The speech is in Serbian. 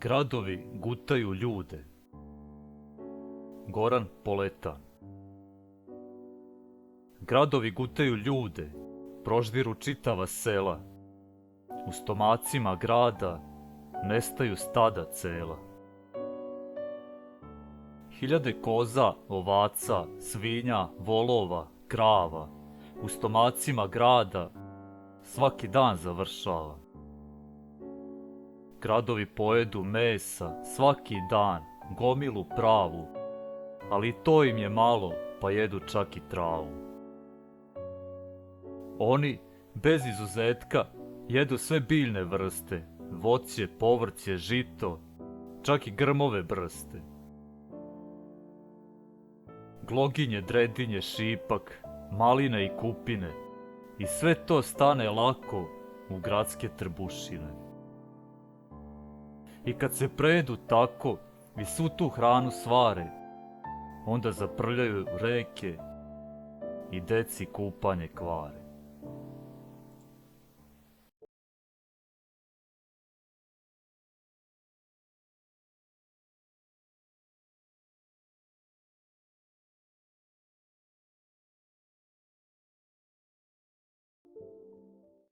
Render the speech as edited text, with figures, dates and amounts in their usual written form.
Gradovi gutaju ljude. Goran Poletan. Gradovi gutaju ljude, proždiru čitava sela. U stomacima grada nestaju stada cela. Hiljade koza, ovaca, svinja, volova, krava u stomacima grada svaki dan završava. Gradovi pojedu mesa svaki dan, gomilu pravu, ali i to im je malo, pa jedu čak i travu. Oni, bez izuzetka, jedu sve biljne vrste, voće, povrće, žito, čak i grmove brste. Gloginje, dredinje, šipak, maline i kupine, i sve to stane lako u gradske trbušine. I kad se prejedu tako i svu tu hranu svare, onda zaprljaju reke i deci kupanje kvare.